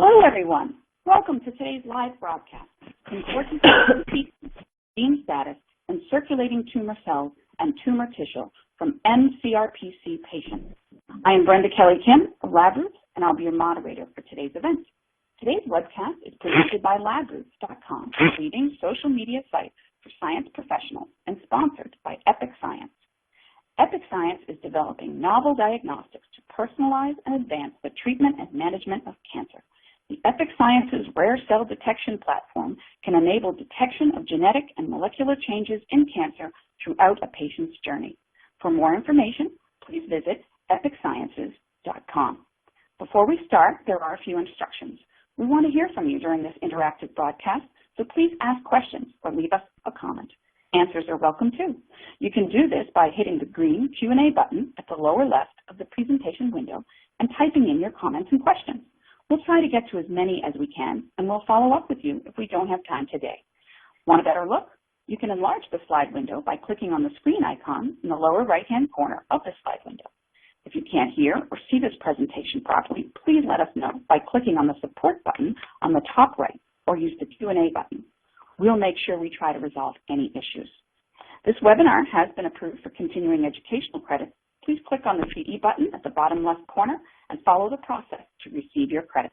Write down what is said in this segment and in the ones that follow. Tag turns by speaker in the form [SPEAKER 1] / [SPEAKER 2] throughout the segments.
[SPEAKER 1] Hello, everyone. Welcome to today's live broadcast, Concordant gene status and circulating tumor cells and tumor tissue from CRPC patients. I am Brenda Kelly-Kim of LabRoots, and I'll be your moderator for today's event. Today's webcast is presented by LabRoots.com, a leading social media site for science professionals, and sponsored by Epic Science. Epic Science is developing novel diagnostics to personalize and advance the treatment and management of cancer. The Epic Science's rare cell detection platform can enable detection of genetic and molecular changes in cancer throughout a patient's journey. For more information, please visit epicsciences.com. Before we start, there are a few instructions. We want to hear from you during this interactive broadcast, so please ask questions or leave us a comment. Answers are welcome too. You can do this by hitting the green Q&A button at the lower left of the presentation window and typing in your comments and questions. We'll try to get to as many as we can, and we'll follow up with you if we don't have time today. Want a better look? You can enlarge the slide window by clicking on the screen icon in the lower right-hand corner of the slide window. If you can't hear or see this presentation properly, please let us know by clicking on the support button on the top right or use the Q&A button. We'll make sure we try to resolve any issues. This webinar has been approved for continuing educational credit. Please click on the CE button at the bottom left corner and follow the process to receive your credit.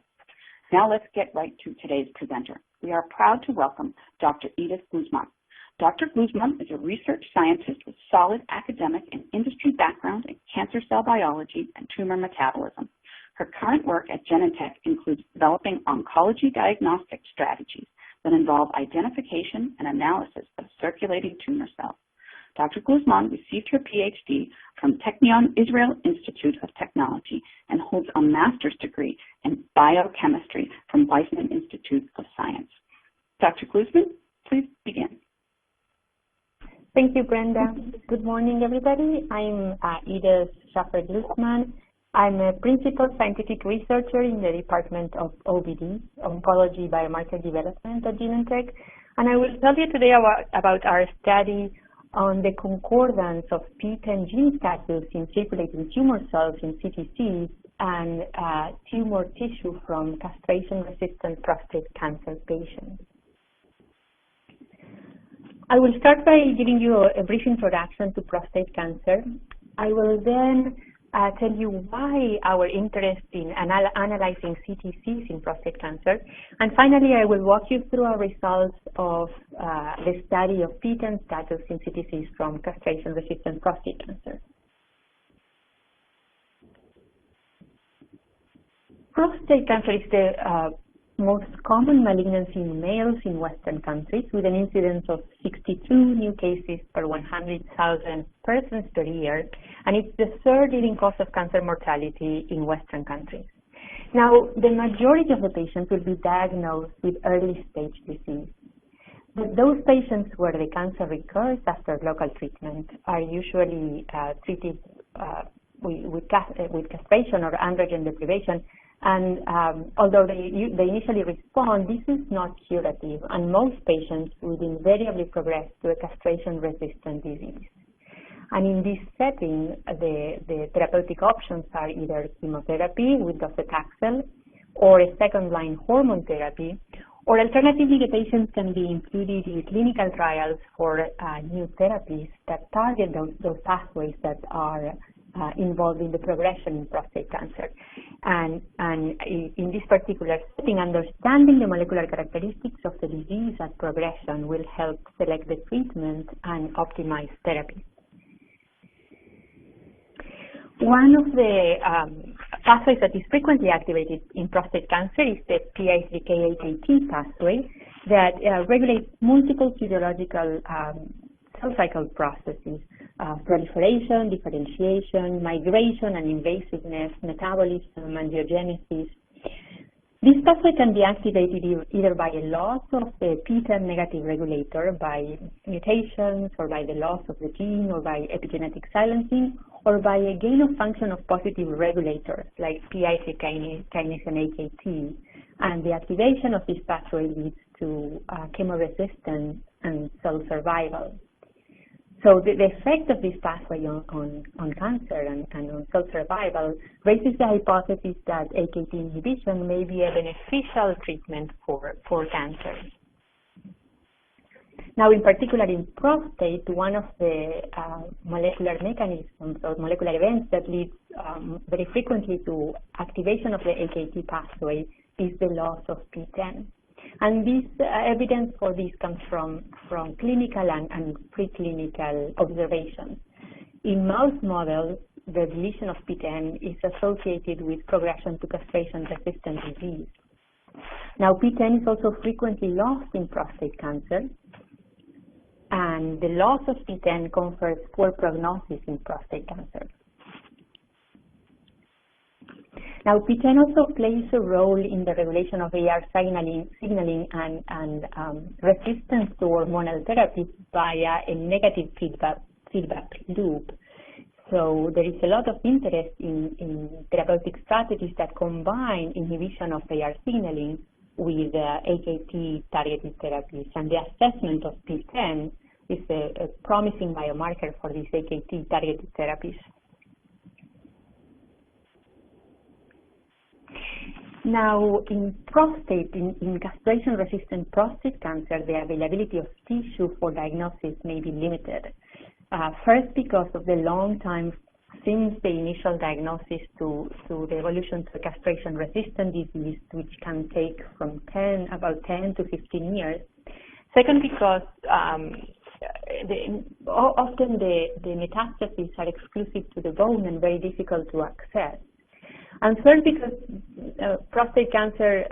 [SPEAKER 1] Now let's get right to today's presenter. We are proud to welcome Dr. Edith Glusman. Dr. Glusman is a research scientist with solid academic and industry background in cancer cell biology and tumor metabolism. Her current work at Genentech includes developing oncology diagnostic strategies that involve identification and analysis of circulating tumor cells. Dr. Glusman received her PhD from Technion Israel Institute of Technology and holds a master's degree in biochemistry from Weizmann Institute of Science. Dr. Glusman, please begin.
[SPEAKER 2] Thank you, Brenda. Good morning, everybody. I'm Edith Szafer Glusman. I'm a principal scientific researcher in the Department of OBD, Oncology Biomarker Development at Genentech, and I will tell you today about our study on the concordance of PTEN gene status in circulating tumor cells in CTCs and tumor tissue from castration-resistant prostate cancer patients. I will start by giving you a brief introduction to prostate cancer. I will then tell you why our interest in analyzing CTCs in prostate cancer. And finally, I will walk you through our results of the study of PTEN status in CTCs from castration-resistant prostate cancer. Prostate cancer is the most common malignancy in males in Western countries, with an incidence of 62 new cases per 100,000 persons per year, and it's the third leading cause of cancer mortality in Western countries. Now, the majority of the patients will be diagnosed with early-stage disease, but those patients where the cancer recurs after local treatment are usually treated with castration or androgen deprivation. And although they initially respond, this is not curative, and most patients would invariably progress to a castration-resistant disease. And in this setting, the therapeutic options are either chemotherapy with docetaxel or a second-line hormone therapy, or alternatively, the patients can be included in clinical trials for new therapies that target those pathways that are involved in the progression in prostate cancer. And in this particular setting, understanding the molecular characteristics of the disease at progression will help select the treatment and optimize therapy. One of the pathways that is frequently activated in prostate cancer is the PI3K-AKT pathway that regulates multiple physiological cell cycle processes: proliferation, differentiation, migration and invasiveness, metabolism, angiogenesis. This pathway can be activated either by a loss of the PTEN negative regulator, by mutations, or by the loss of the gene, or by epigenetic silencing, or by a gain of function of positive regulators like PI3 kinase and AKT. And the activation of this pathway leads to chemoresistance and cell survival. So the effect of this pathway on cancer and on cell survival raises the hypothesis that AKT inhibition may be a beneficial treatment for cancer. Now, in particular in prostate, one of the molecular mechanisms or molecular events that leads very frequently to activation of the AKT pathway is the loss of PTEN. And this evidence for this comes from clinical and preclinical observations. In mouse models, the deletion of PTEN is associated with progression to castration-resistant disease. Now, PTEN is also frequently lost in prostate cancer, and the loss of PTEN confers poor prognosis in prostate cancer. Now, PTEN also plays a role in the regulation of AR signaling and resistance to hormonal therapy via a negative feedback loop. So there is a lot of interest in therapeutic strategies that combine inhibition of AR signaling with AKT-targeted therapies, and the assessment of PTEN is a promising biomarker for these AKT-targeted therapies. Now, in prostate, in castration-resistant prostate cancer, the availability of tissue for diagnosis may be limited. First, because of the long time since the initial diagnosis to the evolution to castration-resistant disease, which can take from about 10 to 15 years. Second, because often the metastases are exclusive to the bone and very difficult to access. And third, because prostate cancer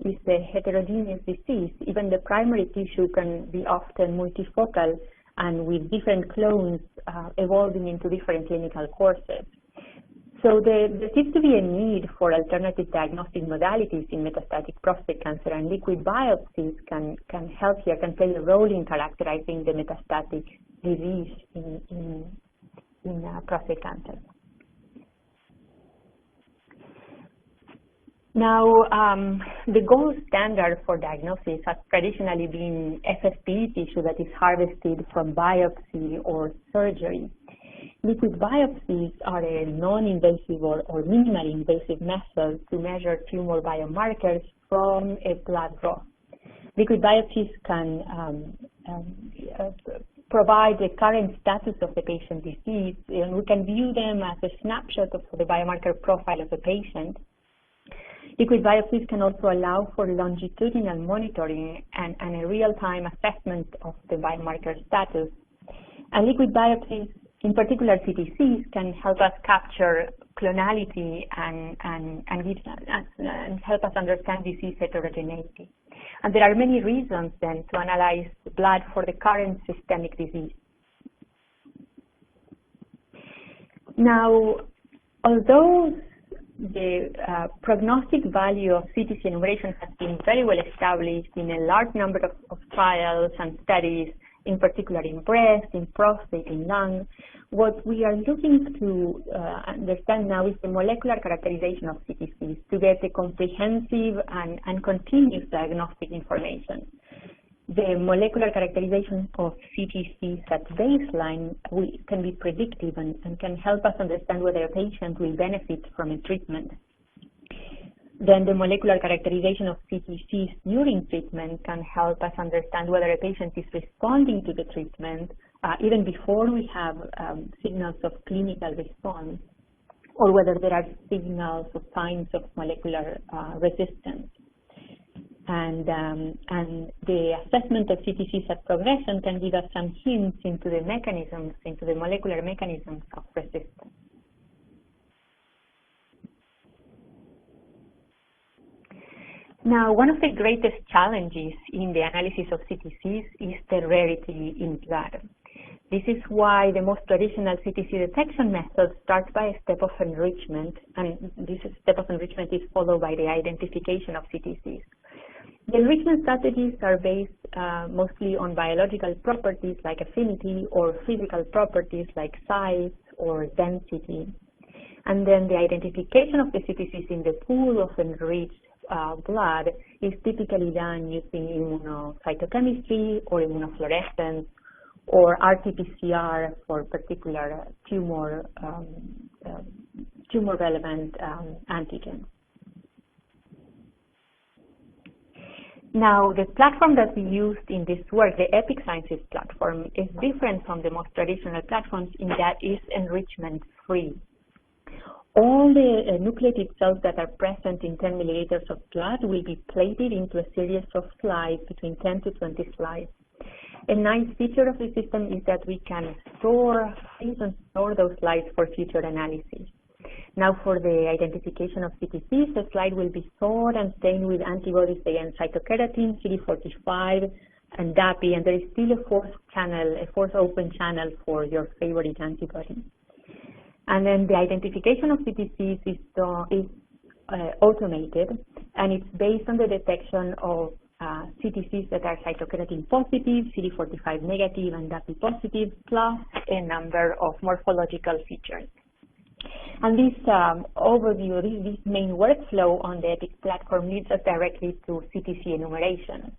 [SPEAKER 2] is a heterogeneous disease, even the primary tissue can be often multifocal and with different clones evolving into different clinical courses. So there seems to be a need for alternative diagnostic modalities in metastatic prostate cancer, and liquid biopsies can help here, can play a role in characterizing the metastatic disease in prostate cancer. Now, the gold standard for diagnosis has traditionally been FFPE tissue that is harvested from biopsy or surgery. Liquid biopsies are a non-invasive or minimally invasive method to measure tumor biomarkers from a blood draw. Liquid biopsies can provide the current status of the patient disease, and we can view them as a snapshot of the biomarker profile of the patient. Liquid biopsies can also allow for longitudinal monitoring and a real-time assessment of the biomarker status. And liquid biopsies, in particular CTCs, can help us capture clonality and help us understand disease heterogeneity. And there are many reasons then to analyze blood for the current systemic disease. Now, although the prognostic value of CTC enumeration has been very well established in a large number of trials and studies, in particular in breast, in prostate, in lung. What we are looking to understand now is the molecular characterization of CTCs to get a comprehensive and continuous diagnostic information. The molecular characterization of CTCs at baseline can be predictive and can help us understand whether a patient will benefit from a treatment. Then the molecular characterization of CTCs during treatment can help us understand whether a patient is responding to the treatment even before we have signals of clinical response, or whether there are signals or signs of molecular resistance. And the assessment of CTCs at progression can give us some hints into the mechanisms, into the molecular mechanisms of resistance. Now, one of the greatest challenges in the analysis of CTCs is the rarity in blood. This is why the most traditional CTC detection method starts by a step of enrichment, and this step of enrichment is followed by the identification of CTCs. The enrichment strategies are based mostly on biological properties like affinity, or physical properties like size or density. And then the identification of the CTCs in the pool of enriched blood is typically done using immunohistochemistry or immunofluorescence or RT-PCR for particular tumor-relevant antigens. Now, the platform that we used in this work, the EPIC Sciences platform, is different from the most traditional platforms in that it's enrichment-free. All the nucleated cells that are present in 10 milliliters of blood will be plated into a series of slides, between 10 to 20 slides. A nice feature of the system is that we can store those slides for future analysis. Now, for the identification of CTCs, the slide will be stored and stained with antibodies against cytokeratin, CD45, and DAPI, and there is still a fourth open channel for your favorite antibody. And then the identification of CTCs is automated, and it's based on the detection of CTCs that are cytokeratin positive, CD45 negative, and DAPI positive, plus a number of morphological features. And this overview, this main workflow on the EPIC platform leads us directly to CTC enumeration.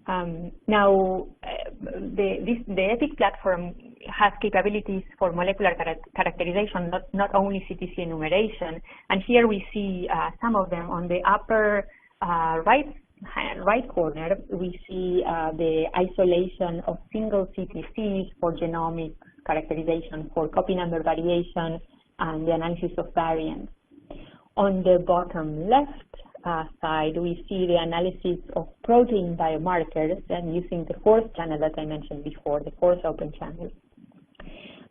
[SPEAKER 2] Now, the EPIC platform has capabilities for molecular characterization, not only CTC enumeration. And here we see some of them. On the upper right corner, we see the isolation of single CTCs for genomic characterization, for copy number variation, and the analysis of variants. On the bottom left side, we see the analysis of protein biomarkers and using the fourth channel that I mentioned before, the fourth open channel.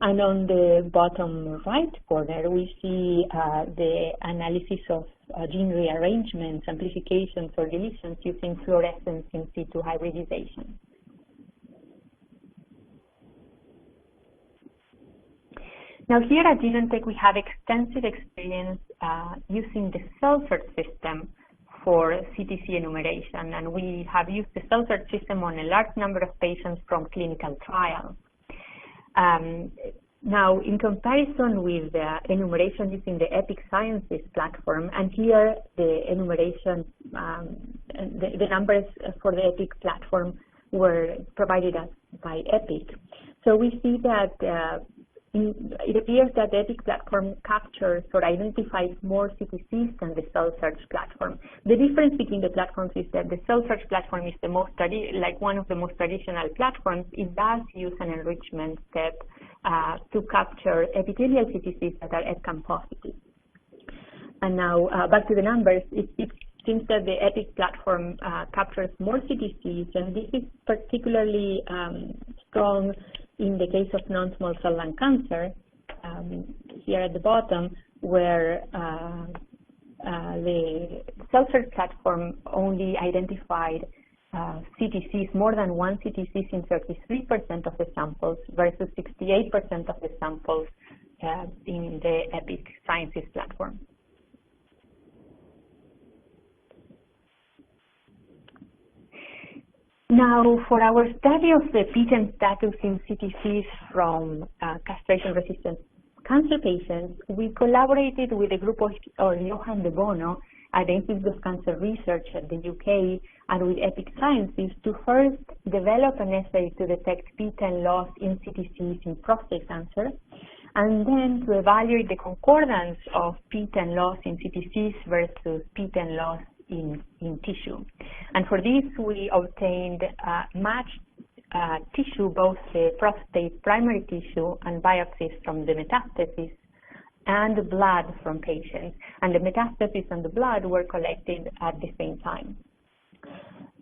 [SPEAKER 2] And on the bottom right corner, we see the analysis of gene rearrangements, amplifications, or deletions using fluorescence in situ hybridisation. Now, here at Genentech, we have extensive experience using the cell-search system for CTC enumeration, and we have used the cell-search system on a large number of patients from clinical trials. Now, in comparison with the enumeration using the EPIC Sciences platform, and here the enumeration, the numbers for the EPIC platform were provided us by EPIC. So we see that it appears that the EPIC platform captures or identifies more CTCs than the cell search platform. The difference between the platforms is that the cell search platform is the most one of the most traditional platforms. It does use an enrichment step to capture epithelial CTCs that are EPCAM positive. And now back to the numbers. It seems that the EPIC platform captures more CTCs, and this is particularly strong in the case of non-small cell lung cancer, here at the bottom, where the cell search platform only identified CTCs, more than one CTCs in 33% of the samples versus 68% of the samples in the EPIC Sciences platform. Now, for our study of the PTEN status in CTCs from castration-resistant cancer patients, we collaborated with a group of Johan de Bono at the Institute of Cancer Research at the UK and with EPIC Sciences to first develop an assay to detect PTEN loss in CTCs in prostate cancer, and then to evaluate the concordance of PTEN loss in CTCs versus PTEN loss in tissue. And for this, we obtained matched tissue, both the prostate primary tissue and biopsies from the metastases, and the blood from patients. And the metastases and the blood were collected at the same time.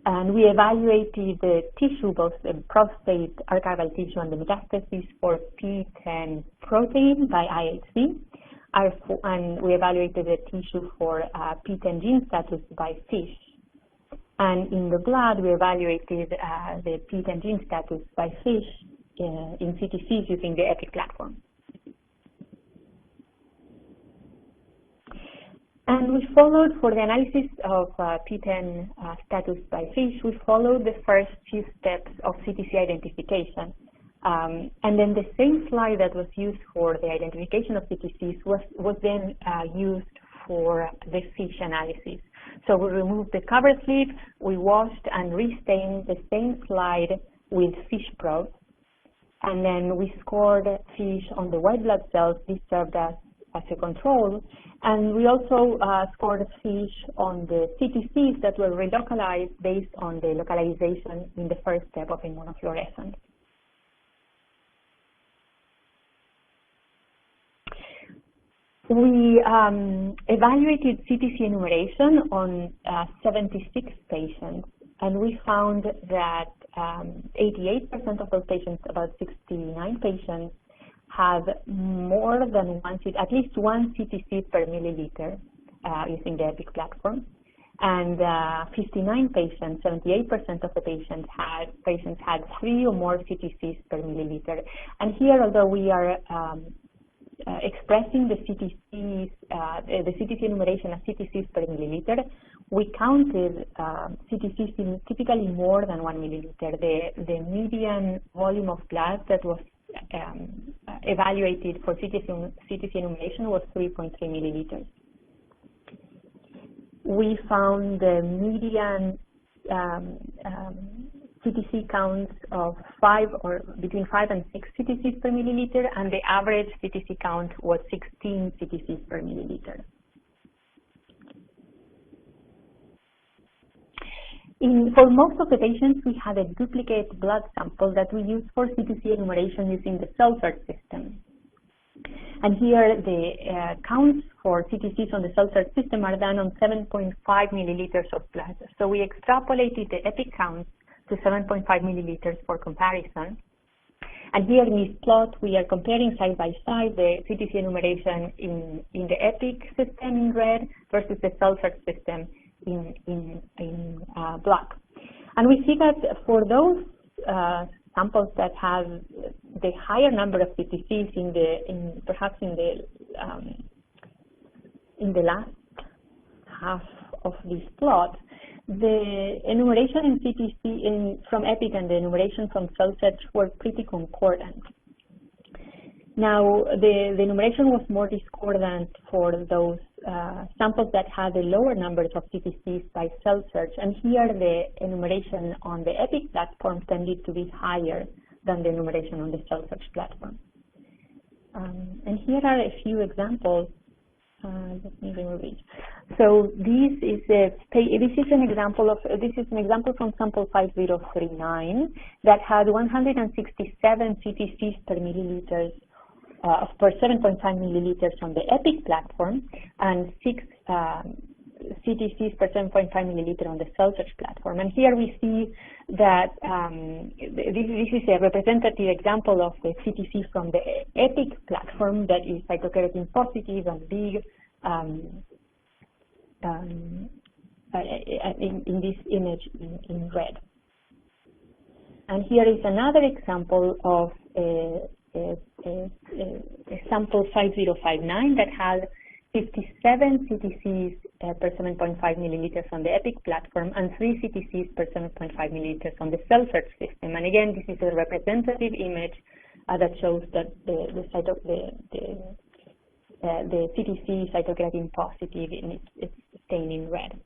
[SPEAKER 2] And we evaluated the tissue, both the prostate archival tissue and the metastases, for PTEN protein by IHC. And we evaluated the tissue for PTEN gene status by FISH. And in the blood, we evaluated the PTEN gene status by FISH in CTCs using the EPIC platform. And we followed, for the analysis of PTEN status by FISH, we followed the first few steps of CTC identification. And then the same slide that was used for the identification of CTCs was then used for the FISH analysis. So we removed the cover slip, we washed and restained the same slide with fish probes. And then we scored fish on the white blood cells. This served as a control. And we also scored fish on the CTCs that were relocalized based on the localization in the first step of immunofluorescence. We evaluated CTC enumeration on 76 patients, and we found that 88% of those patients, about 69 patients, have more than one, at least one CTC per milliliter using the EPIC platform. And 59 patients, 78% of the patients had 3 or more CTCs per milliliter. And here, although we are expressing the CTCs, the CTC enumeration as CTCs per milliliter, we counted CTCs in typically more than 1 milliliter. The median volume of blood that was evaluated for CTC enumeration was 3.3 milliliters. We found the median CTC counts of between 5 and 6 CTCs per milliliter, and the average CTC count was 16 CTCs per milliliter. For most of the patients, we had a duplicate blood sample that we used for CTC enumeration using the Szafer system. And here the counts for CTCs on the Szafer system are done on 7.5 milliliters of blood. So we extrapolated the EPIC counts to 7.5 milliliters for comparison. And here in this plot, we are comparing side by side the CTC enumeration in the EPIC system in red versus the Szafer system in black. And we see that for those samples that have the higher number of CTCs perhaps in the last half of this plot, the enumeration in CTC from EPIC and the enumeration from Szafer were pretty concordant. Now, the enumeration was more discordant for those samples that had the lower numbers of CTCs by cell search, and here the enumeration on the EPIC platform tended to be higher than the enumeration on the cell search platform. And here are a few examples. Let me remove it. So this is an example from sample 5039 that had 167 CTCs per milliliters per 7.5 milliliters on the EPIC platform and 6 CTCs per 7.5 milliliter on the cell search platform. And here we see that this is a representative example of the CTC from the EPIC platform that is cytokeratin positive and big in this image in red. And here is another example of a sample 5059 that had 57 CTCs per 7.5 milliliters on the EPIC platform and 3 CTCs per 7.5 milliliters on the cell search system. And again, this is a representative image that shows that the CTC cytokeratin positive and it's stained in red.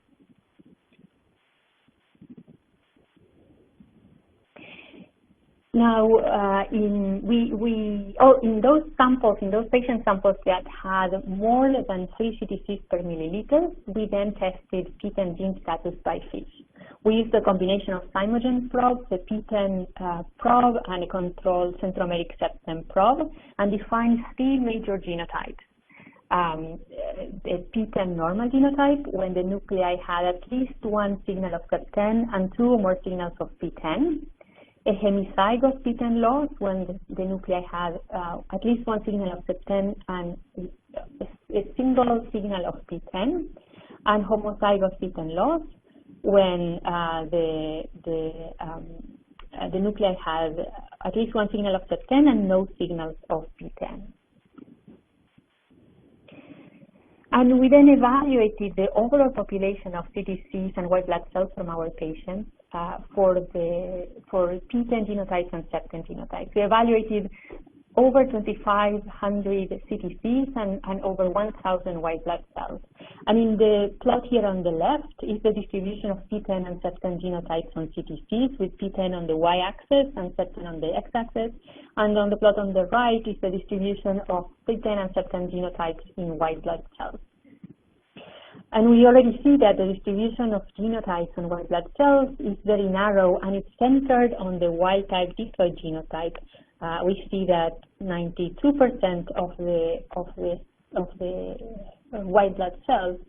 [SPEAKER 2] Now, in those patient samples that had more than 3 CTCs per milliliter, we then tested PTEN gene status by fish. We used a combination of Zymogen probes, a PTEN probe, and a controlled centromeric septum probe, and defined 3 major genotypes. A PTEN normal genotype, when the nuclei had at least 1 signal of SEP10 and 2 or more signals of PTEN. A hemizygous PTEN loss, when the nuclei had at least 1 signal of SEP10 and a single signal of PTEN, and homozygous PTEN loss, when the nuclei had at least 1 signal of SEP10 and no signals of PTEN. And we then evaluated the overall population of CTCs and white blood cells from our patients for PTEN genotypes and SEP10 genotypes. We evaluated over 2,500 CTCs and over 1,000 white blood cells. And in the plot here on the left is the distribution of PTEN and CEP10 genotypes on CTCs, with PTEN on the y-axis and CEP10 on the x-axis. And on the plot on the right is the distribution of PTEN and CEP10 genotypes in white blood cells. And we already see that the distribution of genotypes on white blood cells is very narrow, and it's centered on the wild-type diploid genotype. We see that 92% of the white blood cells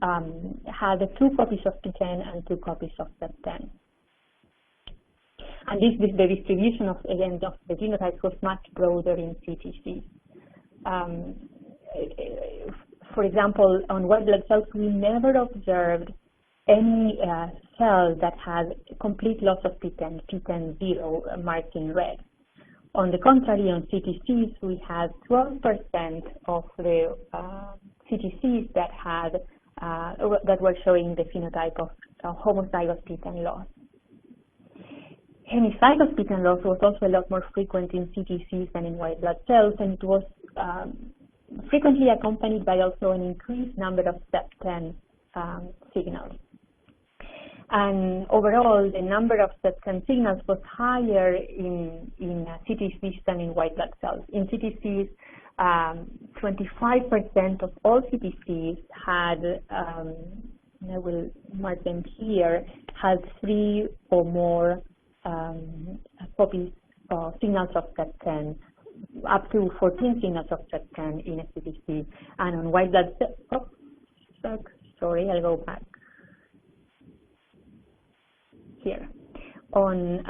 [SPEAKER 2] had 2 copies of PTEN and 2 copies of CEP10. And the distribution of the genotypes was much broader in CTC. For example, on white blood cells, we never observed any cell that had complete loss of PTEN, PTEN 0 marked in red. On the contrary, on CTCs, we had 12% of the CTCs that were showing the phenotype of homozygous PTEN loss. Hemizygous PTEN loss was also a lot more frequent in CTCs than in white blood cells, and it was frequently accompanied by also an increased number of CEP10 signals. And overall, the number of CEP10 signals was higher in CTCs than in white blood cells. In CTCs, 25% of all CTCs had, I will mark them here, had 3 or more copies or signals of CEP10, up to 14 signals of CEP10 in a CTC. And on white blood cells, sorry, I'll go back. Here. On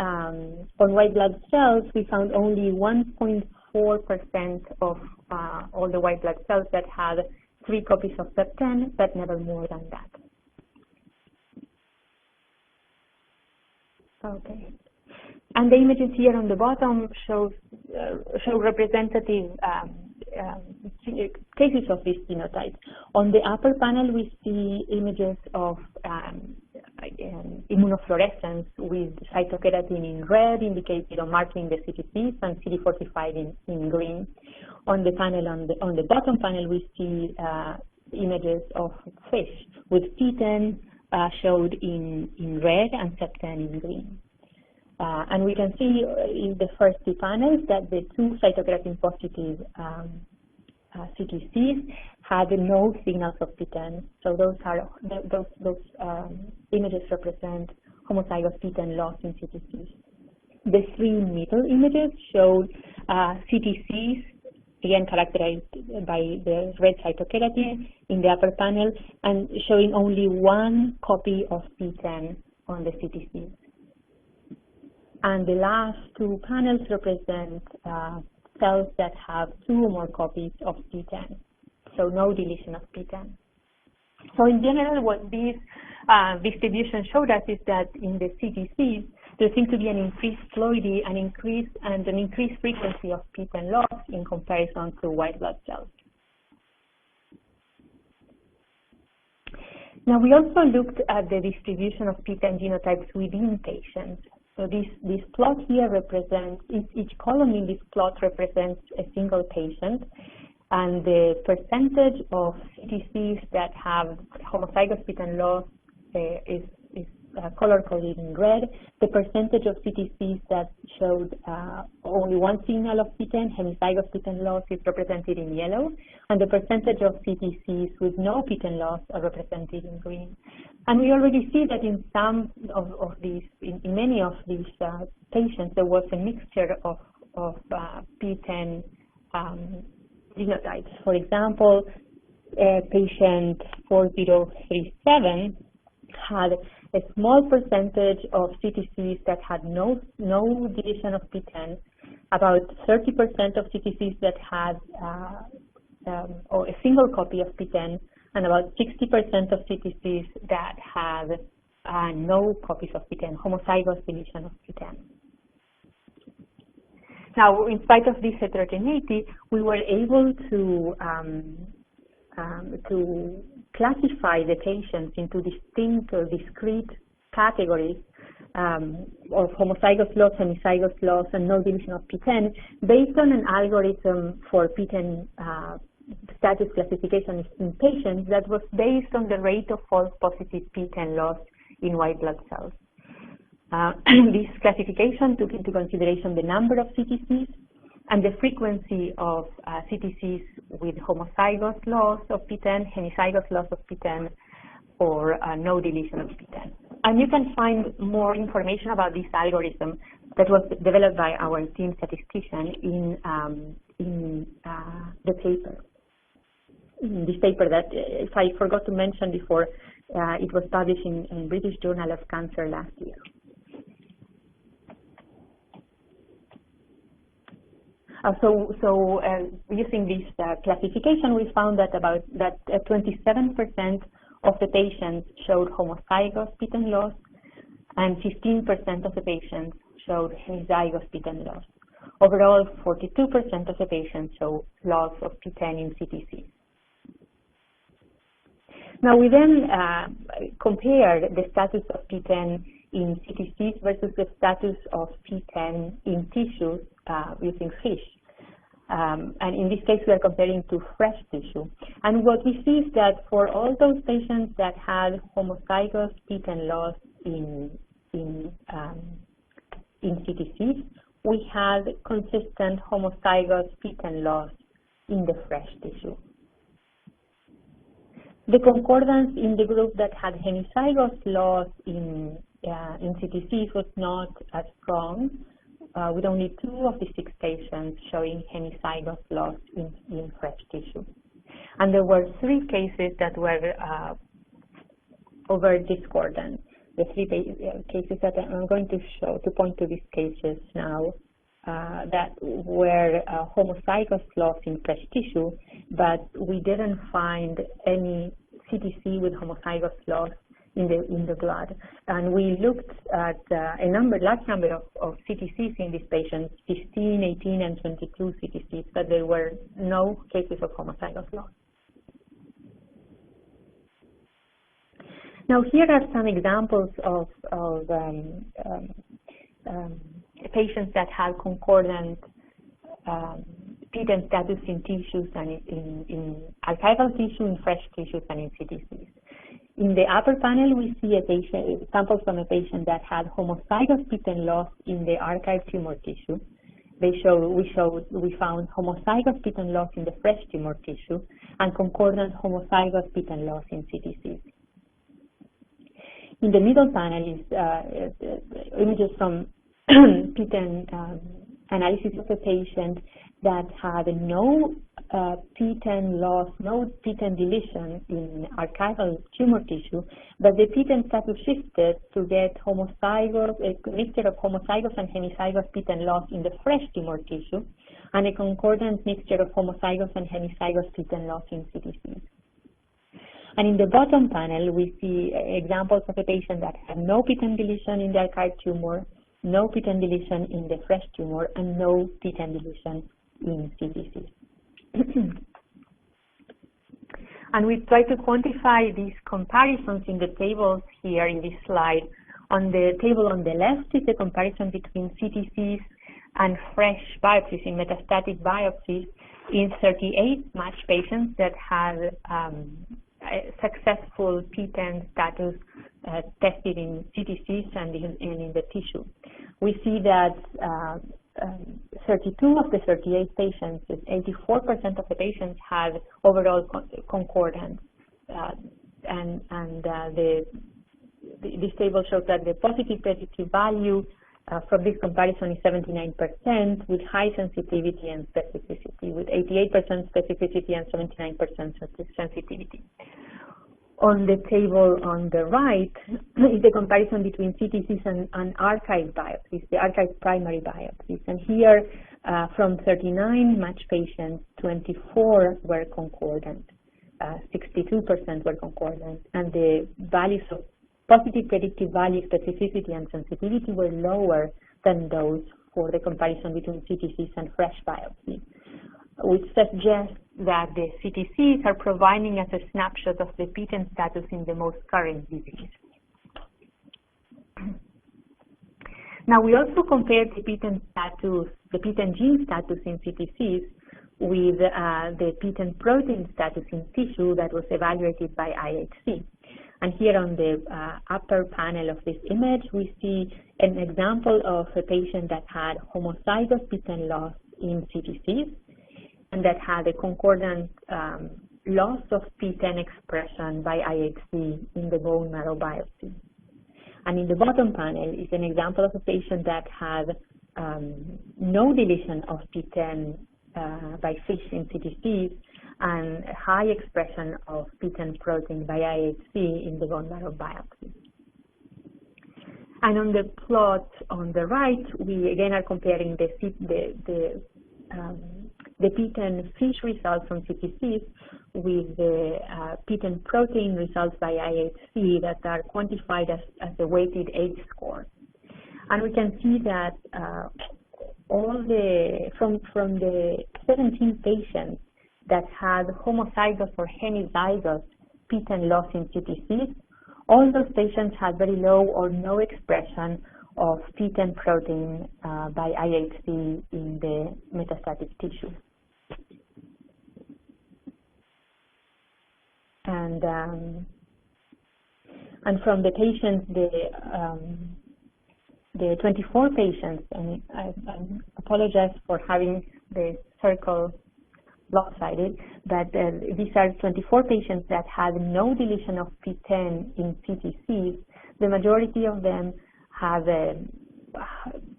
[SPEAKER 2] white blood cells, we found only 1.4% of all the white blood cells that had 3 copies of CEP10, but never more than that. Okay. And the images here on the bottom show representative cases of this phenotype. On the upper panel, we see images of immunofluorescence with cytokeratin in red, indicated or marking the CTCs, and CD45 in green. On the panel on the bottom panel, we see images of fish with PTEN showed in red and CEP10 in green. And we can see in the first 2 panels that the 2 cytokeratin positive CTCs had no signals of PTEN. So those images represent homozygous PTEN loss in CTCs. The 3 middle images showed CTCs, again characterized by the red cytokeratin in the upper panel, and showing only 1 copy of PTEN on the CTCs. And the last 2 panels represent cells that have 2 or more copies of PTEN, so no deletion of PTEN. So in general, what this distribution showed us is that in the CTCs, there seems to be an increased ploidy, an increased frequency of PTEN loss in comparison to white blood cells. Now, we also looked at the distribution of PTEN genotypes within patients. So this plot here represents, each column in this plot represents a single patient, and the percentage of CTCs that have homozygous PTEN loss is color-coded in red. The percentage of CTCs that showed only 1 signal of PTEN, hemizygous PTEN loss, is represented in yellow, and the percentage of CTCs with no PTEN loss are represented in green. And we already see that in some of these, in many of these patients, there was a mixture of PTEN genotypes. For example, patient 4037 had a small percentage of CTCs that had no deletion of PTEN, about 30% of CTCs that had or a single copy of PTEN, and about 60% of CTCs that had no copies of PTEN, homozygous deletion of PTEN. Now, in spite of this heterogeneity, we were able to classify the patients into distinct or discrete categories of homozygous loss, hemizygous loss, and no deletion of PTEN based on an algorithm for PTEN status classification in patients that was based on the rate of false positive PTEN loss in white blood cells. This classification took into consideration the number of CTCs and the frequency of CTCs with homozygous loss of PTEN, hemizygous loss of PTEN, or no deletion of PTEN. And you can find more information about this algorithm that was developed by our team statistician in the paper. In this paper that, if I forgot to mention before, it was published in British Journal of Cancer last year. Using this classification, we found that 27% of the patients showed homozygous PTEN loss, and 15% of the patients showed hemizygous PTEN loss. Overall, 42% of the patients showed loss of PTEN in CTC. Now we then compared the status of PTEN in CTCs versus the status of PTEN in tissues using fish. And in this case, we are comparing to fresh tissue. And what we see is that for all those patients that had homozygous PTEN loss in CTCs, we had consistent homozygous PTEN loss in the fresh tissue. The concordance in the group that had hemizygous loss in CTCs was not as strong, with only 2 of the 6 patients showing hemizygous loss in fresh tissue. And there were 3 cases that were over discordant. The 3 cases that I'm going to point to these cases now that were homozygous loss in fresh tissue, but we didn't find any CTC with homozygous loss in the blood. And we looked at a large number of CTCs in these patients, 15, 18, and 22 CTCs, but there were no cases of homozygous loss. Now here are some examples of patients that have concordant PTEN status in tissues and in archival tissue, in fresh tissues, and in CTCs. In the upper panel, we see a sample from a patient that had homozygous PTEN loss in the archived tumor tissue. We found homozygous PTEN loss in the fresh tumor tissue and concordant homozygous PTEN loss in CTCs. In the middle panel is images from PTEN analysis of a patient that had no PTEN loss, no PTEN deletion in archival tumor tissue, but the PTEN status shifted to get a mixture of homozygous and hemizygous PTEN loss in the fresh tumor tissue, and a concordant mixture of homozygous and hemizygous PTEN loss in CTCs. And in the bottom panel, we see examples of a patient that had no PTEN deletion in the archived tumor, no PTEN deletion in the fresh tumor, and no PTEN deletion in CTC. And we try to quantify these comparisons in the tables here in this slide. On the table on the left is the comparison between CTCs and fresh biopsies in metastatic biopsies in 38 matched patients that had successful PTEN status tested in CTCs and in the tissue. We see that 32 of the 38 patients, 84% of the patients had overall concordance, this table shows that the positive predictive value from this comparison is 79% with high sensitivity and specificity, with 88% specificity and 79% sensitivity. On the table on the right is the comparison between CTCs and archived biopsies, the archived primary biopsies. And here, from 39 matched patients, 24 were concordant, 62% were concordant, and the values of positive predictive value, specificity, and sensitivity were lower than those for the comparison between CTCs and fresh biopsies, which suggests that the CTCs are providing us a snapshot of the PTEN status in the most current disease. Now, we also compared the PTEN status, the PTEN gene status in CTCs with the PTEN protein status in tissue that was evaluated by IHC. And here on the upper panel of this image, we see an example of a patient that had homozygous PTEN loss in CTCs and that had a concordant loss of PTEN expression by IHC in the bone marrow biopsy. And in the bottom panel is an example of a patient that had no deletion of PTEN by FISH in CTCs and high expression of PTEN protein by IHC in the bone marrow biopsy. And on the plot on the right, we again are comparing the PTEN FISH results from CTCs with the PTEN protein results by IHC that are quantified as a weighted H score. And we can see that from the 17 patients that had homozygous or hemizygous PTEN loss in CTCs, all those patients had very low or no expression of PTEN protein by IHC in the metastatic tissue. And from the patients, the 24 patients, and I apologize for having the circle lopsided, but these are 24 patients that had no deletion of PTEN in CTCs. The majority of them have a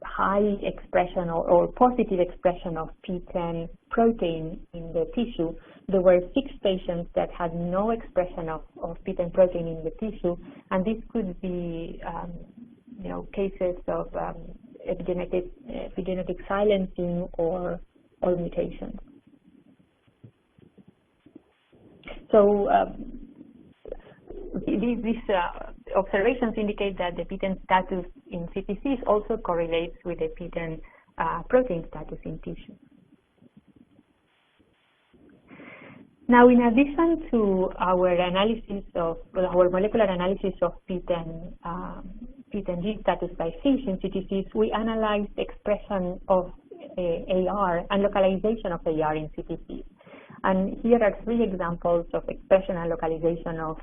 [SPEAKER 2] high expression or positive expression of PTEN protein in the tissue. There were 6 patients that had no expression of PTEN protein in the tissue, and this could be cases of epigenetic silencing or mutations. So these observations indicate that the PTEN status in CTCs also correlates with the PTEN protein status in tissue. Now, in addition to our molecular analysis of PTEN gene status by FISH in CTCs, we analyzed expression of AR and localization of AR in CTCs. And here are 3 examples of expression and localization of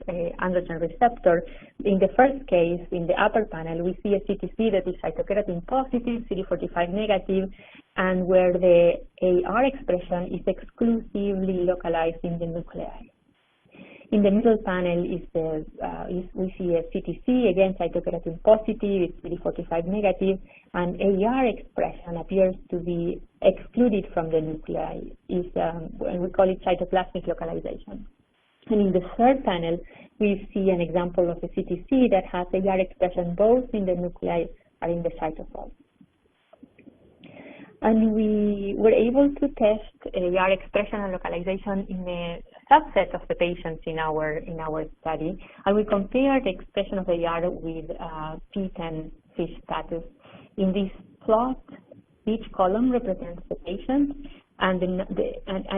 [SPEAKER 2] androgen receptor. In the first case, in the upper panel, we see a CTC that is cytokeratin positive, CD45 negative, and where the AR expression is exclusively localized in the nuclei. In the middle panel we see a CTC, again cytokeratin positive, it's CD45 negative, and AR expression appears to be excluded from the nuclei. We call it cytoplasmic localization. And in the third panel, we see an example of a CTC that has AR expression both in the nuclei and in the cytosol. And we were able to test AR expression and localization in a subset of the patients in our study, and we compared the expression of AR with PTEN FISH status. In this plot, each column represents the patient, and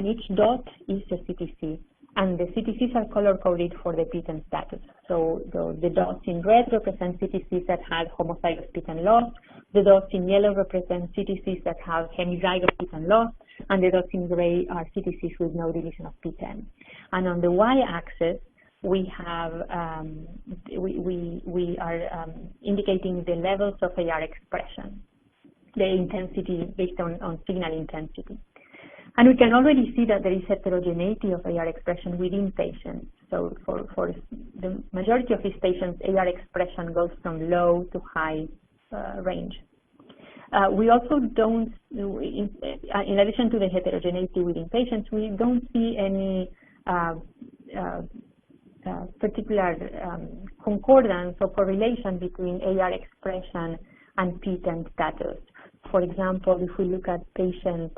[SPEAKER 2] each dot is a CTC. And the CTCs are color-coded for the PTEN status. So the dots in red represent CTCs that had homozygous PTEN loss. The dots in yellow represent CTCs that have hemizygous PTEN loss. And the dots in gray are CTCs with no deletion of PTEN. And on the y-axis, we have we are indicating the levels of AR expression, the intensity based on signal intensity. And we can already see that there is heterogeneity of AR expression within patients. So for the majority of these patients, AR expression goes from low to high range. We also don't, in addition to the heterogeneity within patients, we don't see any particular concordance or correlation between AR expression and PTEN status. For example, if we look at patient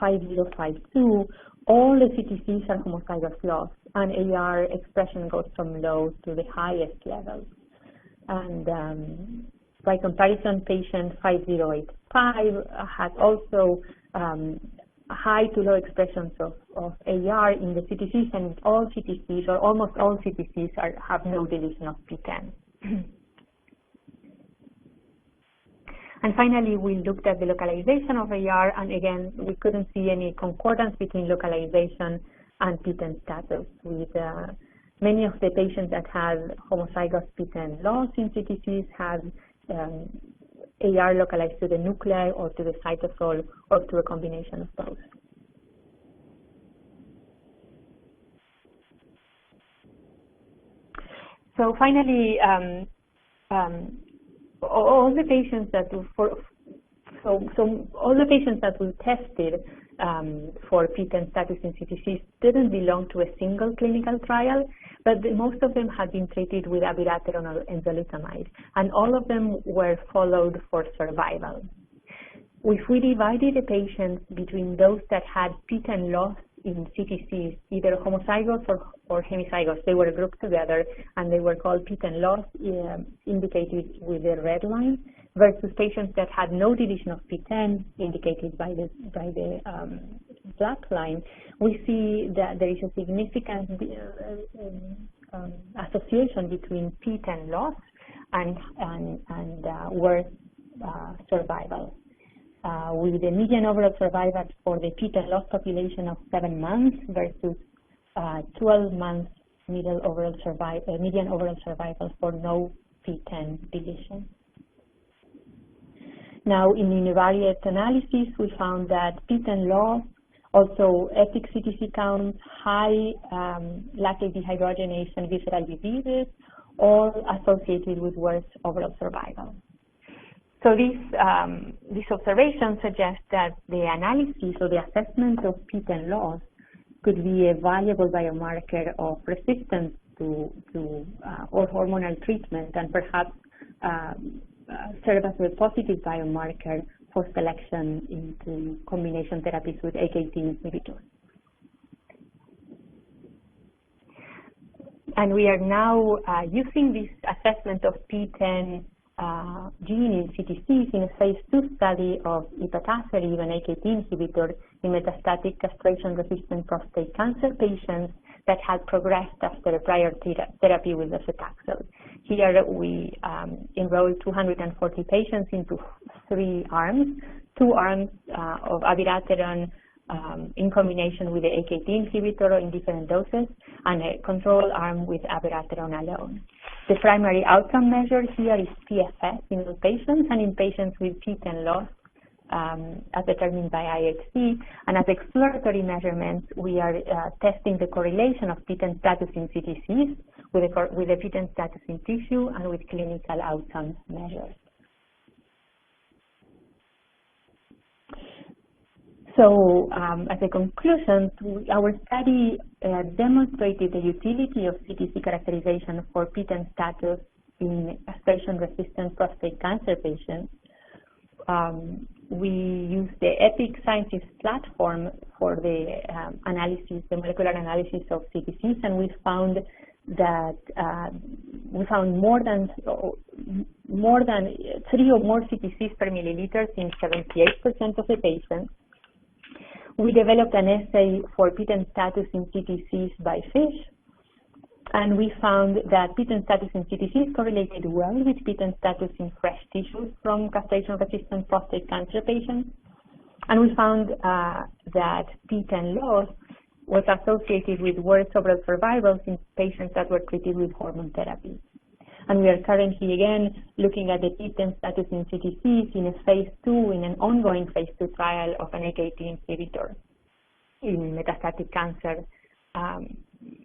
[SPEAKER 2] 5052, all the CTCs are homozygous loss, and AR expression goes from low to the highest levels. And by comparison, patient 5085 has also high to low expressions of AR in the CTCs, and all CTCs, or almost all CTCs, have no deletion of PTEN. And finally, we looked at the localization of AR, and again, we couldn't see any concordance between localization and PTEN status, with many of the patients that had homozygous PTEN loss in CTCs had AR localized to the nuclei or to the cytosol or to a combination of both. So finally, all the patients that all the patients that we tested for PTEN status in CTCs didn't belong to a single clinical trial, but most of them had been treated with abiraterone or enzalutamide, and all of them were followed for survival. If we divided the patients between those that had PTEN loss in CTCs, either homozygous or hemizygous, they were grouped together and they were called PTEN loss, indicated with the red line, versus patients that had no division of PTEN, indicated by the black line. We see that there is a significant association between PTEN loss and worse survival. With the median overall survival for the PTEN loss population of 7 months versus 12 months median overall survival for no PTEN deletion. Now, in univariate analysis, we found that PTEN loss, also epic CTC counts, high lactate dehydrogenase and visceral diseases, all associated with worse overall survival. So this observation suggests that the analysis or the assessment of PTEN loss could be a valuable biomarker of resistance to or hormonal treatment, and perhaps serve as a positive biomarker for selection into combination therapies with AKT inhibitors. And we are now using this assessment of PTEN gene in CTCs in a phase 2 study of ipatasertib, an AKT inhibitor, in metastatic castration-resistant prostate cancer patients that had progressed after a prior therapy with docetaxel. Here we enrolled 240 patients into 3 arms, 2 arms of abiraterone in combination with the AKT inhibitor in different doses, and a control arm with abiraterone alone. The primary outcome measure here is PFS in all patients and in patients with PTEN loss as determined by IHC, and as exploratory measurements we are testing the correlation of PTEN status in CTCs with the PTEN status in tissue and with clinical outcome measures. So as a conclusion, our study demonstrated the utility of CTC characterization for PTEN status in castration-resistant prostate cancer patients. We used the EPIC Sciences platform for the analysis, the molecular analysis of CTCs, and we found that more than 3 or more CTCs per milliliter in 78% of the patients. We developed an assay for PTEN status in CTCs by FISH, and we found that PTEN status in CTCs correlated well with PTEN status in fresh tissues from castration-resistant prostate cancer patients. And we found that PTEN loss was associated with worse overall survival in patients that were treated with hormone therapy. And we are currently, again, looking at the PTEN status in CTCs in a phase 2, in an ongoing phase 2 trial of an AKT inhibitor in metastatic cancer,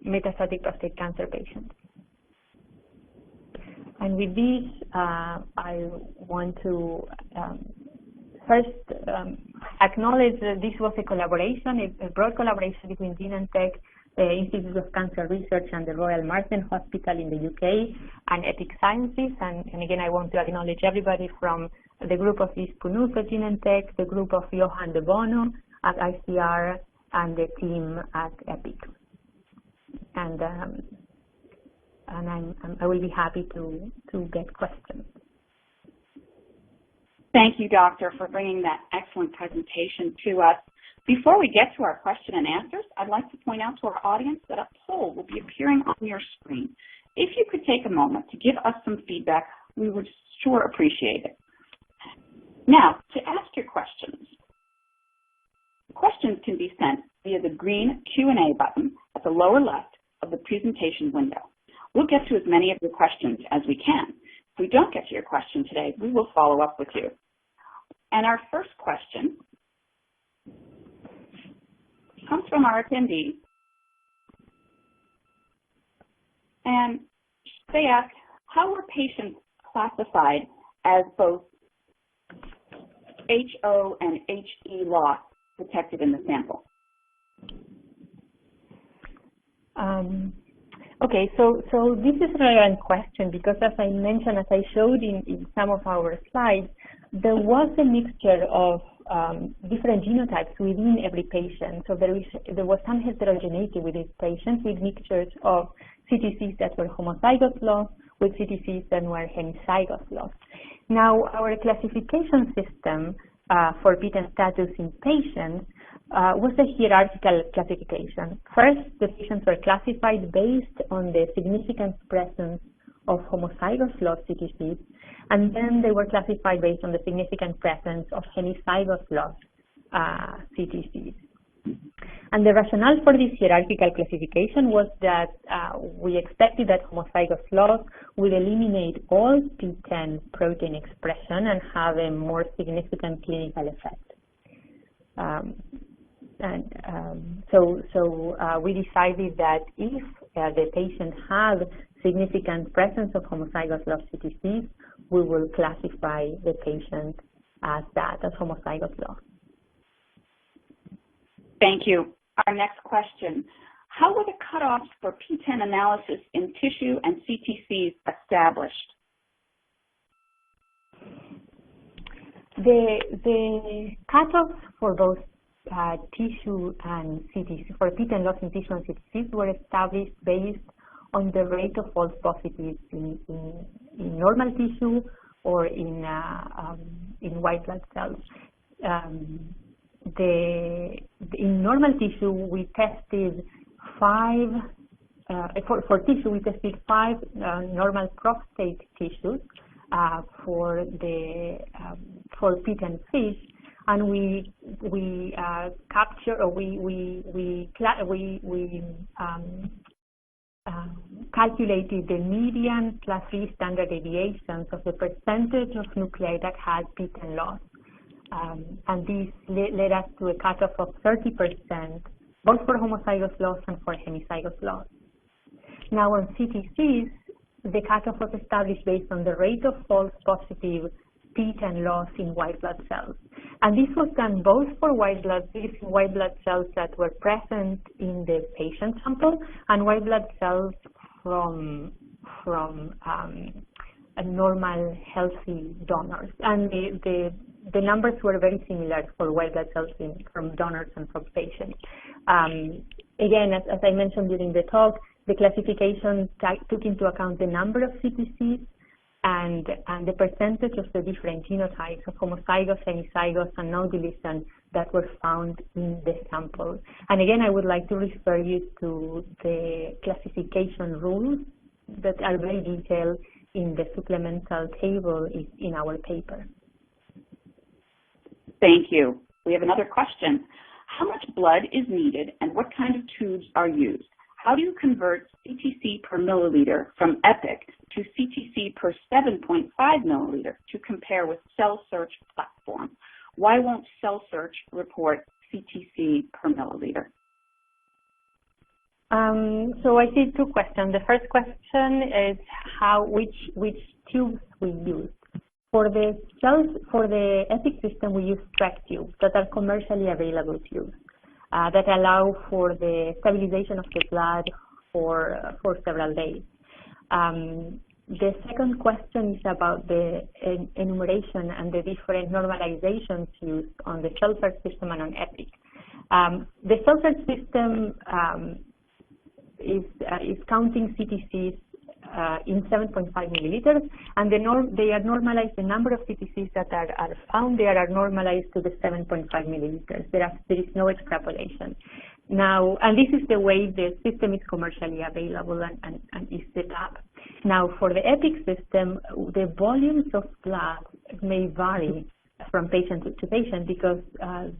[SPEAKER 2] metastatic prostate cancer patients. And with this, I want to first acknowledge that this was a collaboration, a broad collaboration between Genentech, the Institute of Cancer Research, and the Royal Marsden Hospital in the UK, and EPIC Sciences. And again, I want to acknowledge everybody from the group of Ispunus at Genentech, the group of Johan de Bono at ICR, and the team at EPIC. And I will be happy to get questions.
[SPEAKER 1] Thank you, Doctor, for bringing that excellent presentation to us. Before we get to our question and answers, I'd like to point out to our audience that a poll will be appearing on your screen. If you could take a moment to give us some feedback, we would sure appreciate it. Now, to ask your questions. Questions can be sent via the green Q&A button at the lower left of the presentation window. We'll get to as many of your questions as we can. If we don't get to your question today, we will follow up with you. And our first question comes from our attendee, and they ask, how were patients classified as both HO and HE loss detected in the sample?
[SPEAKER 2] Okay, so this is a relevant question because, as I mentioned, as I showed in some of our slides, there was a mixture of different genotypes within every patient. So there was some heterogeneity with these patients with mixtures of CTCs that were homozygous loss with CTCs that were hemizygous loss. Now, our classification system for PTEN status in patients was a hierarchical classification. First, the patients were classified based on the significant presence of homozygous loss CTCs, and then they were classified based on the significant presence of hemizygous loss CTCs. And the rationale for this hierarchical classification was that we expected that homozygous loss would eliminate all PTEN protein expression and have a more significant clinical effect. So we decided that if the patient had significant presence of homozygous loss CTCs, we will classify the patient as that, as homozygous loss.
[SPEAKER 1] Thank you. Our next question, how were the cutoffs for PTEN analysis in tissue and CTCs established?
[SPEAKER 2] The cutoffs for both tissue and CTC, for PTEN loss in tissue and CTCs, were established based on the rate of false positives in normal tissue or in white blood cells. In normal tissue, we tested for tissue, we tested 5 normal prostate tissues for PTEN fish, and we calculated the median class 3 standard deviations of the percentage of nuclei that had PTEN loss. And this led us to a cutoff of 30%, both for homozygous loss and for hemizygous loss. Now on CTCs, the cutoff was established based on the rate of false positive PTEN loss in white blood cells. And this was done both for white blood cells that were present in the patient sample and white blood cells from normal healthy donors. And the numbers were very similar for white blood cells from donors and from patients. Again, as I mentioned during the talk, the classification took into account the number of CTCs and the percentage of the different genotypes of homozygous, hemizygous, and no deletion that were found in the sample. And again, I would like to refer you to the classification rules that are very detailed in the supplemental table in our paper.
[SPEAKER 1] Thank you. We have another question. How much blood is needed and what kind of tubes are used? How do you convert CTC per milliliter from EPIC to CTC per 7.5 milliliter to compare with Cell Search platform? Why won't Cell Search report CTC per milliliter?
[SPEAKER 2] So I see 2 questions. The first question is which tubes we use. For the EPIC system, we use track tubes that are commercially available tubes that allow for the stabilization of the blood for several days. The second question is about the enumeration and the different normalizations used on the Cell Search system and on EPIC. The Cell Search system is counting CTCs in 7.5 milliliters, and they are normalized. The number of CTCs that are found there are normalized to the 7.5 milliliters. There is no extrapolation. Now, and this is the way the system is commercially available and is set up. Now, for the EPIC system, the volumes of blood may vary from patient to patient, because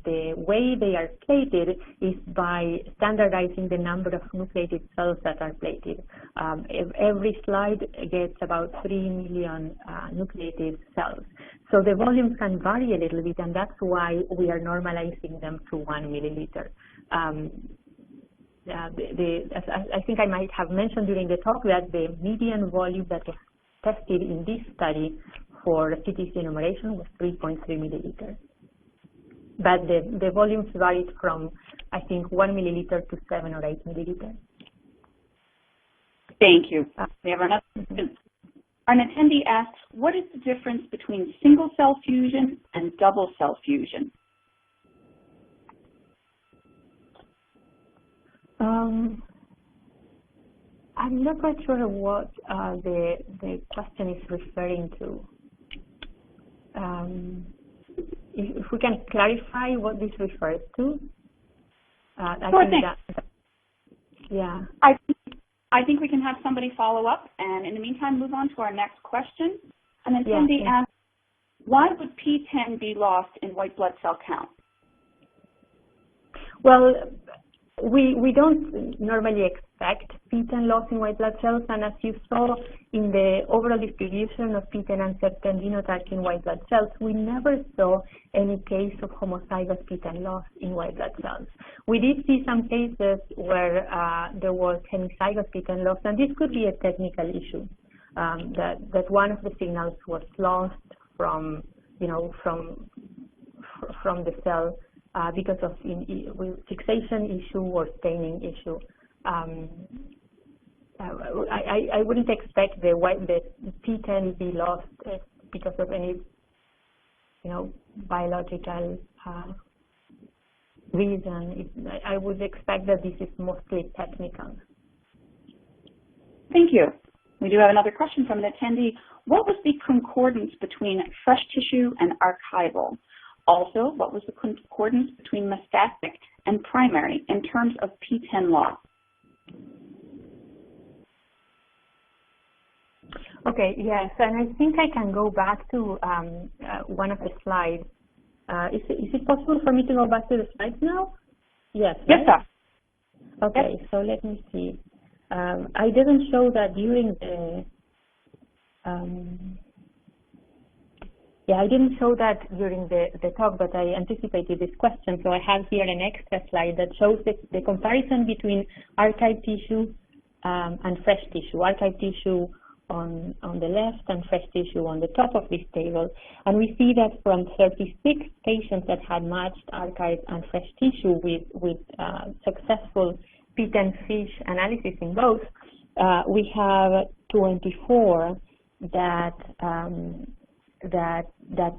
[SPEAKER 2] the way they are plated is by standardizing the number of nucleated cells that are plated. Every slide gets about 3 million nucleated cells. So the volumes can vary a little bit, and that's why we are normalizing them to 1 milliliter. I think I might have mentioned during the talk that the median volume that was tested in this study for CTC enumeration was 3.3 milliliters. But the volumes varied from, I think, 1 milliliter to 7 or 8 milliliters.
[SPEAKER 1] Thank you. We have another question. An attendee asks, what is the difference between single cell fusion and double cell fusion? I'm not quite sure what the question is referring to. If we can clarify what this refers to,
[SPEAKER 2] I think that, yeah.
[SPEAKER 1] I think we can have somebody follow up, and in the meantime, move on to our next question. An attendee asks, why would PTEN be lost in white blood cell count?
[SPEAKER 2] Well, we don't normally expect PTEN loss in white blood cells, and as you saw in the overall distribution of PTEN and septin genotypes in white blood cells, we never saw any case of homozygous PTEN loss in white blood cells. We did see some cases where there was hemizygous PTEN loss, and this could be a technical issue, that one of the signals was lost from the cell because of fixation issue or staining issue. I wouldn't expect the PTEN be lost because of any, biological reason. I would expect that this is mostly technical.
[SPEAKER 1] Thank you. We do have another question from an attendee. What was the concordance between fresh tissue and archival? Also, what was the concordance between metastatic and primary in terms of PTEN loss?
[SPEAKER 2] Okay, yes, and I think I can go back to one of the slides. Is it possible for me to go back to the slides now? Yes.
[SPEAKER 1] Yes,
[SPEAKER 2] right?
[SPEAKER 1] sir.
[SPEAKER 2] Okay,
[SPEAKER 1] Yep.
[SPEAKER 2] so let me see. I didn't show that during the I didn't show that during the talk, but I anticipated this question, so I have here an extra slide that shows the comparison between archived tissue and fresh tissue. Archived tissue on the left and fresh tissue on the top of this table. And we see that from 36 patients that had matched archived and fresh tissue with successful PTEN FISH analysis in both, we have 24 that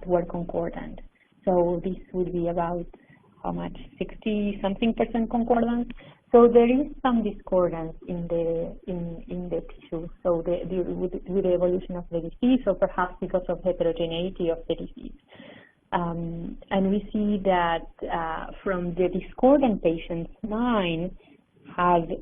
[SPEAKER 2] were concordant. So this would be about how much, 60-something% concordance. So there is some discordance in the tissue. So with the evolution of the disease, or perhaps because of heterogeneity of the disease. And we see that from the discordant patients, 9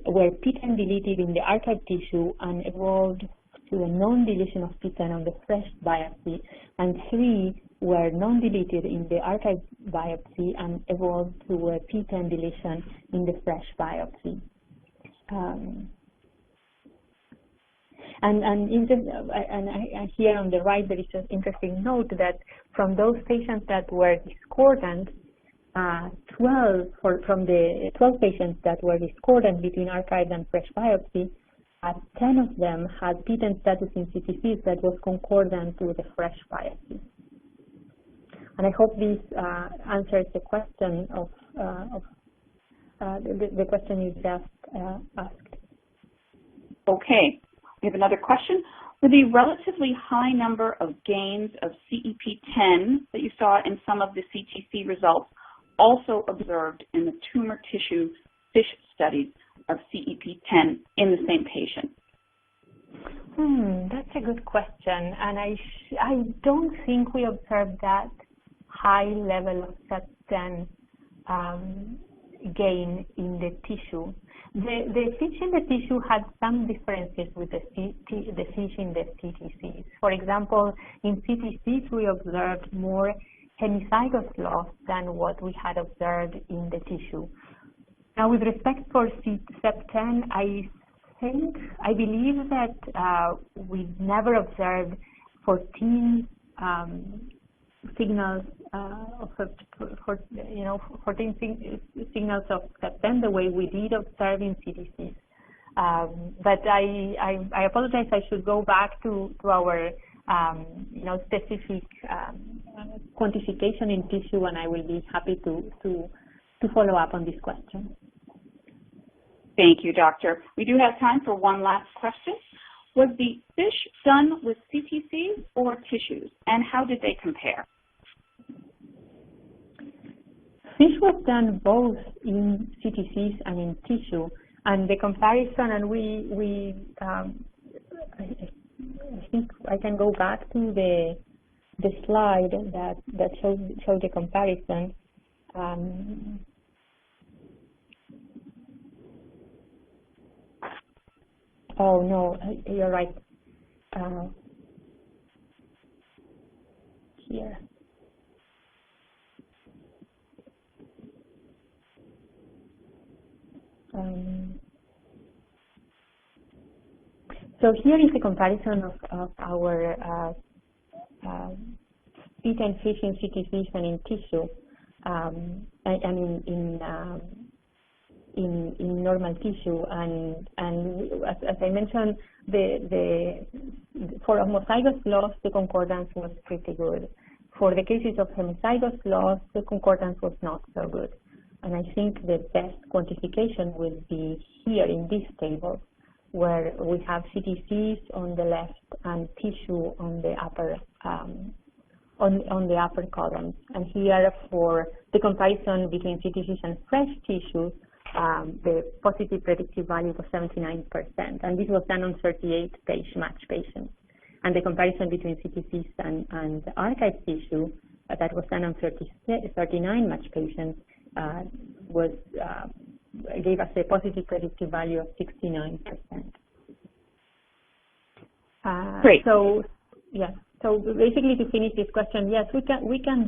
[SPEAKER 2] were PTEN deleted in the archived tissue and evolved to a non-deletion of PTEN on the fresh biopsy, and 3 were non-deleted in the archived biopsy and evolved to a PTEN deletion in the fresh biopsy. And here on the right, there is an interesting note that from those patients that were discordant, from the 12 patients that were discordant between archived and fresh biopsy, 10 of them had PTEN status in CTCs that was concordant to the fresh biopsy. And I hope this answers the question of the question you just asked.
[SPEAKER 1] Okay, we have another question. Were the relatively high number of gains of CEP10 that you saw in some of the CTC results also observed in the tumor tissue FISH studies of CEP10 in the same patient?
[SPEAKER 2] That's a good question, and I don't think we observed that high level of CEP10 gain in the tissue. The FISH in the tissue had some differences with the FISH in the CTCs. For example, in CTCs we observed more hemizygous loss than what we had observed in the tissue. Now, with respect for CTC-10, I believe that we never observed 14 signals of 14 signals of CTC-10 the way we did observe in CTCs. But I apologize. I should go back to our specific quantification in tissue, and I will be happy to follow up on this question.
[SPEAKER 1] Thank you, Doctor. We do have time for one last question. Was the FISH done with CTCs or tissues, and how did they compare?
[SPEAKER 2] FISH was done both in CTCs and in tissue, and the comparison, and I think I can go back to the slide that showed the comparison. Oh no, you're right. Here. So here is a comparison of our PTEN FISH in CTCs and in tissue, and in normal tissue, and as I mentioned, for homozygous loss, the concordance was pretty good. For the cases of hemizygous loss, the concordance was not so good. And I think the best quantification will be here in this table, where we have CTCs on the left and tissue on the upper on the upper columns. And here, for the comparison between CTCs and fresh tissues, the positive predictive value was 79%, and this was done on 38 matched patients. And the comparison between CTCs and archived tissue that was done on 39 matched patients gave us a positive predictive value of 69%.
[SPEAKER 1] Great.
[SPEAKER 2] So, yeah. So basically, to finish this question, yes, we can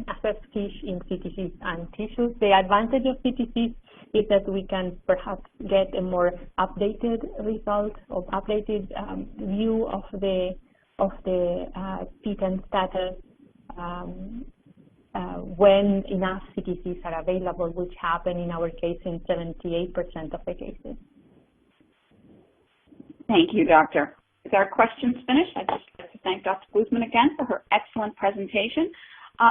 [SPEAKER 2] assess FISH in CTCs and tissues. The advantage of CTCs is that we can perhaps get a more updated result, or updated view of the PTEN status when enough CTCs are available, which happen in our case in 78% of the cases.
[SPEAKER 1] Thank you, Doctor. With our questions finished, I'd just like to thank Dr. Glusman again for her excellent presentation.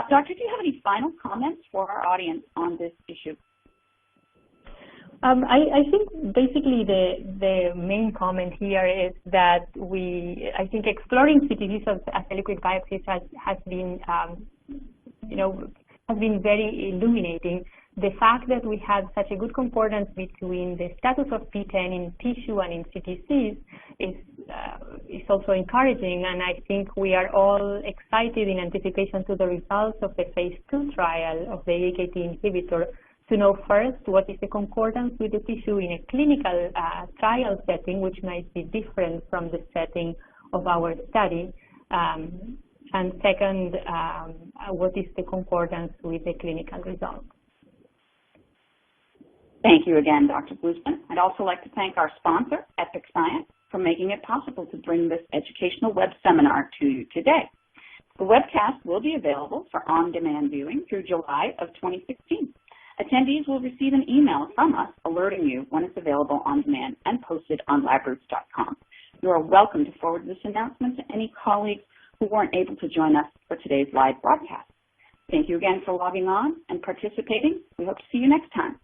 [SPEAKER 1] Doctor, do you have any final comments for our audience on this issue?
[SPEAKER 2] I think basically the main comment here is that I think exploring CTCs as a liquid biopsy has been very illuminating. The fact that we had such a good concordance between the status of PTEN in tissue and in CTCs is also encouraging, and I think we are all excited in anticipation to the results of the phase 2 trial of the AKT inhibitor to know first what is the concordance with the tissue in a clinical trial setting, which might be different from the setting of our study, and second, what is the concordance with the clinical results.
[SPEAKER 1] Thank you again, Dr. Glusman. I'd also like to thank our sponsor, Epic Science, for making it possible to bring this educational web seminar to you today. The webcast will be available for on-demand viewing through July of 2016. Attendees will receive an email from us alerting you when it's available on demand and posted on libroots.com. You are welcome to forward this announcement to any colleagues who weren't able to join us for today's live broadcast. Thank you again for logging on and participating. We hope to see you next time.